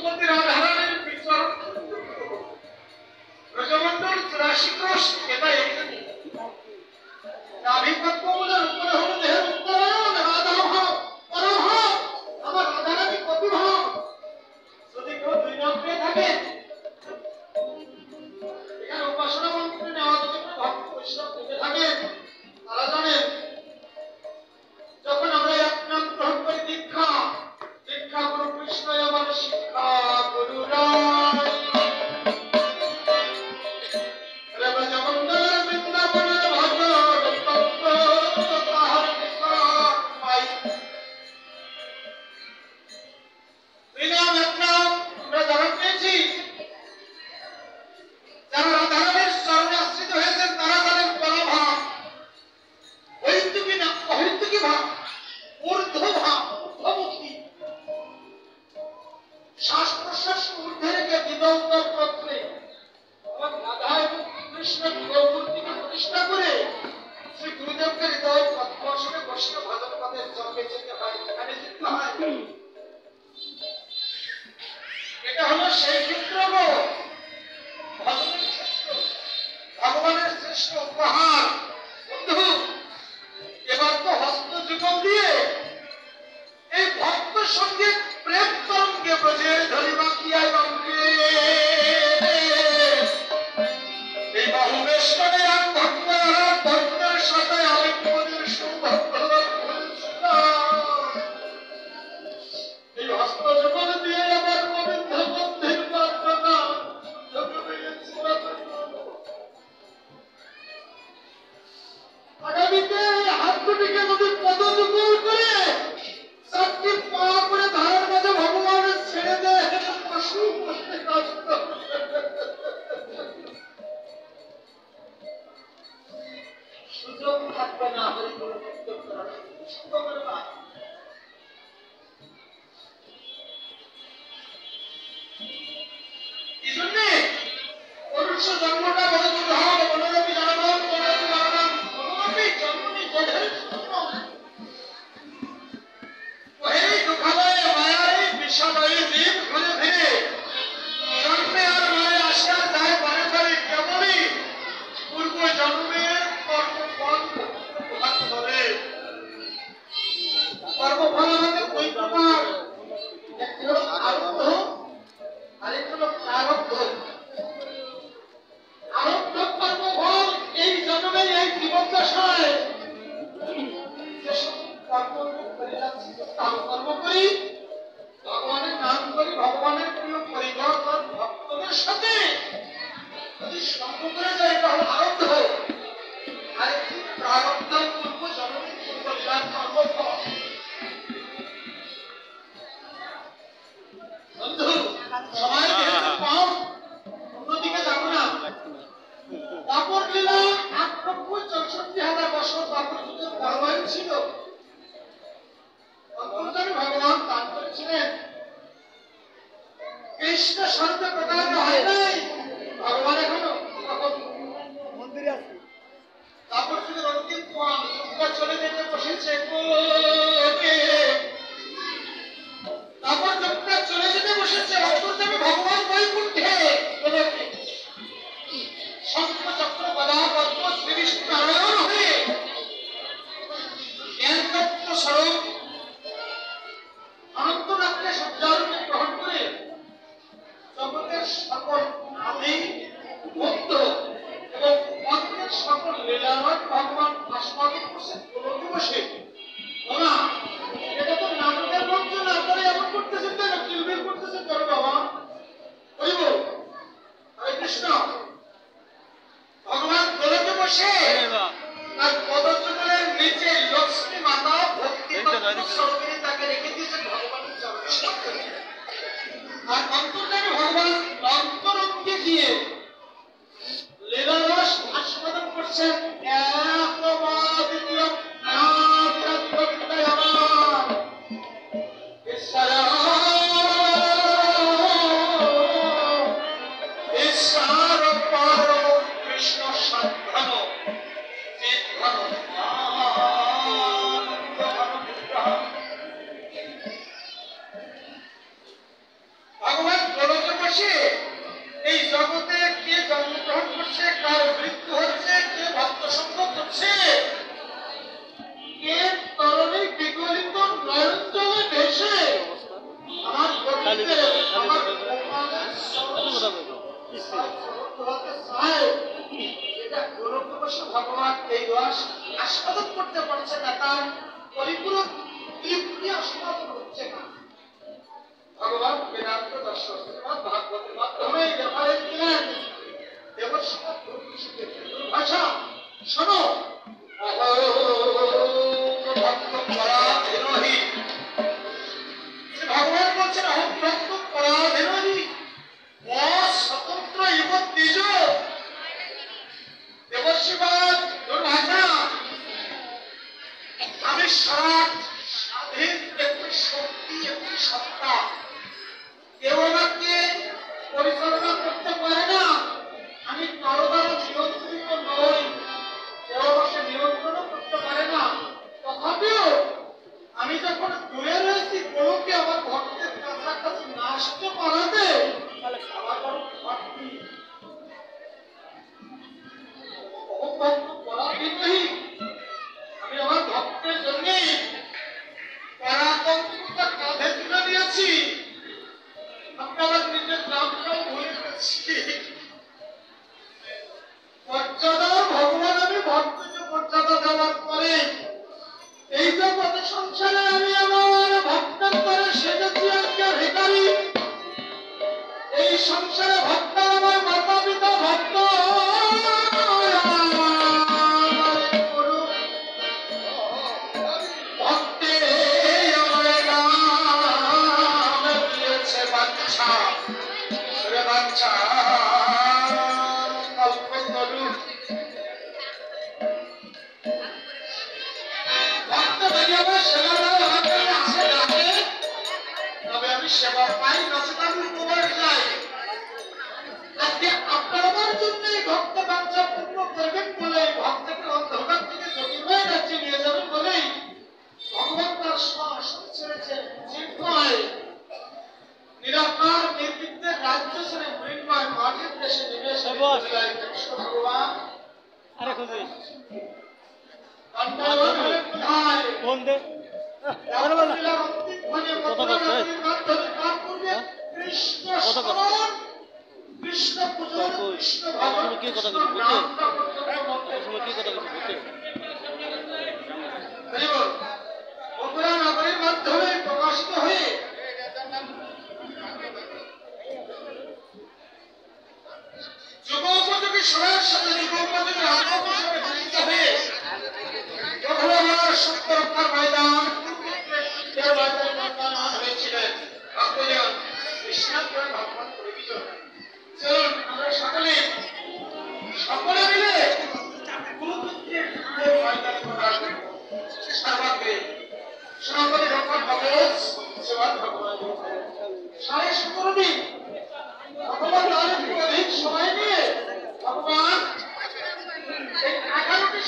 শ্রীমতী রাধারানীর বিচরণ ব্রজমণ্ডল 84 ক্রোশ, এটা এখানে নাভিপদ্মমূলের উপরে হলো দেহের উত্তরায়ণ, রাধাভাব পরভাব, আমার রাধারানী কবিভাব। যদি কেউ দুই নাম পেয়ে থাকে, এখানে উপাসনা মন্ত্রে নেওয়া জন্য ভক্ত বৈষ্ণব পেতে থাকে, তারা জানেন যখন আমরা এক নাম গ্রহণ করি দীক্ষা, দীক্ষা গুরু কৃষ্ণ আমার শিক্ষা গুরু রায়, ব্রজমণ্ডলের বৃন্দাবনের ভজন তত্ত্ব তাহার নিকট পাই। দুই নাম এক নাম আমরা যারা পেয়েছি, যারা রাধারানীর চরণে আশ্রিত হয়েছেন, তারা জানেন পরভাব, ঐতুকি না অহৈতুকি ভাব, ঊর্ধ্ব ভাব, ঊর্ধ্বমুখী, শ্বাস প্রশ্বাস ঊর্ধ্বে রেখে দিগন্তর পত্রে এবং রাধা এবং কৃষ্ণ মূর্তিকে প্রতিষ্ঠা করে শ্রী গুরুদেবকে হৃদয় পদ্মাসনে বসিয়ে ভজন পদের জন্মে যেতে হয়, এখানে যেতে হয়। এটা হলো সেই ক্ষেত্র, ভজনের ক্ষেত্র, ভগবানের শ্রেষ্ঠ উপহার। বন্ধু, এবার তো হস্ত যুগল দিয়ে এই ভক্ত সঙ্গে প্রেম তরঙ্গে ব্রজের ধরিবা কি আই রঙ্গে, এই বাহু বেষ্টনে এক ভক্ত আর ভক্তের সাথে আরেক মনের সৌভাগ্য, এই হস্ত যুগল দিয়ে আমার গোবিন্দ বন্ধের প্রার্থনা আগামীতে হাত দুটিকে যদি পদযুগল করে চারটি পা করে ধারার মাঝে ভগবানের ছেড়ে দেয়, পশু বসতে কষ্ট, সুযোগ থাকবে না হরিগুলো কীর্তন করার, সুযোগের না। এই জন্যে মনুষ্য জন্মটা বড় দুর্ভাগ, মনোরমী জনগণ মনোরমী জনগণ, মনোরমী জন্মী বোধের শূন্য, ওই দুঃখালয়ে মায়ায় বিষালয়ে জীব ঘুরে ফিরে জন্মে আর মায়ে আসা যায় বারে বারে, কেবলই পূর্ব জন্মের কর্মফল প্রভাব ধরে। কর্মফল আমাদের দুই প্রকার, একটি হল আরব্ধ, আরেকটি হল প্রারব্ধ। আরব্ধ কর্মফল এই জন্মে এই জীবদ্দশায় যেসব কর্ম করে যাচ্ছি, কর্ম করি, ভগবানের নাম করি, ভগবানের প্রিয় পরিবর্তন ভক্তদের সাথে যদি সঙ্গ করে যায়, এটা হল আরব্ধ। আরেকটি প্রারব্ধ, পূর্ব জন্মে কল্যাণ কর্মফল। বন্ধু, সময় যেহেতু কম, অন্যদিকে যাব না। দ্বাপর লীলা ৮,৬৪,০০০ বছর দ্বাপর যুগের পরমায়ু ছিল। অন্তর্যামী ভগবান দান করেছিলেন, কৃষ্ণ স্বরূপে প্রকাশিত হয় নাই ভগবান এখনো, তখন মন্দিরে আছে। দ্বাপর যুগের অন্তিম পর্ব, যুগটা চলে যেতে বসেছে, তারপর যুগটা চলে যেতে বসেছে, অন্তর্যামী ভগবান বৈকুণ্ঠে শঙ্খ চক্র গদা পদ্ম শ্রী বিষ্ণু নারায়ণ হয়ে জ্ঞানতত্ত্ব স্বরূপ অনন্তনাথকে সজ্জারূপে গ্রহণ করে জগতের সকল আদি ভক্ত এবং অন্যের সকল লীলাময় ভগবান আস্বাদন করছেন গোলকে বসে। ওরা এটা তো নাটকের মঞ্চ না, আপনারা এমন করতেছেন কেন, কিলবিল করতেছেন কেন বাবা? হরিব হরে কৃষ্ণ। ভগবান গোলকে বসে তার পদযুগলের নিচে লক্ষ্মী মাতা ভক্তি স্বরূপে তাকে রেখে দিয়েছেন ভগবানের চরণে। আর অন্তর্যামী ভগবান অন্তরঙ্গে গিয়ে লীলারস আস্বাদন করছেন। কৃষ্ণ সাধন ভগবান বসে এই জগতে কে জন্মগ্রহণ করছে, কার মৃত্যু হচ্ছে, কে ভক্ত সঙ্গ করছে, কে তরণী বিগলিত নয়ন জলে ভেসে আমার গতিতে আমার কপালের এটা গুরুত্ববশ ভগবান এই রস আস্বাদন করতে পারছে না, তার পরিপূরক তৃপ্তি আস্বাদন হচ্ছে না। ভগবান বেদান্ত দর্শন শ্রীমদ্ ভাগবতের মাধ্যমে রেফারেন্স দিলেন দেবর্ষি ভাষা শোনো। ভগবান বলছেন অহম ভক্ত পরাধীনহি স্বতন্ত্র ইব দ্বিজ। দেবর্ষিবাদ দুর্ভাষা, আমি সৎ স্বাধীন একটি শক্তি, একটি সত্তা, কেউ আমাকে পরিচালনা করতে পারে না, আমি কারো দ্বারা নিয়ন্ত্রিত নই, কেউ আমাকে নিয়ন্ত্রণ করতে পারে না। তথাপিও আমি যখন দূরে রয়েছি, কোনোকে আমার ভক্তের কাছাকাছি না আসতে পারাতে আমার কোনো ভক্তি আমি আমার ভক্তের জন্য পরাতন্ত্রতা কাঁধে তুলে নিয়েছি। আমি আমার নিজের নামটাও ভুলে গেছি। মর্যাদা ভগবান, আমি ভক্তকে মর্যাদা দেওয়ার পরে এই জগতে সংসারে আমি আমার ভক্তের পরে সেজেছি আজকে ভিখারি। এই সংসারে ভক্ত আমার মাতা পিতা, ভক্ত ভক্তে আমার নাম দিয়েছে বাচ্চা রে বাচ্চা কল্পতরু। ভক্ত যদি আমার সেবা দেওয়া হাতে আসে ডাকে, তবে আমি সেবা পাই, নচেত আমি উপবাস যাই। আজকে আপনার আমার জন্য ভক্ত বাঞ্ছা পূর্ণ করবেন বলে, ভক্তকে অন্ধকার থেকে জ্যোতির্ময় রাজ্যে নিয়ে যাবেন বলেই ভগবান তার শাসন ছেড়েছেন চিন্ময় নিরাকার নির্বিঘ্নের রাজ্য ছেড়ে মৃন্ময় মাটির দেশে নিবেশ ভগবান। আরে খুঁজে কোথায় ফোন দে।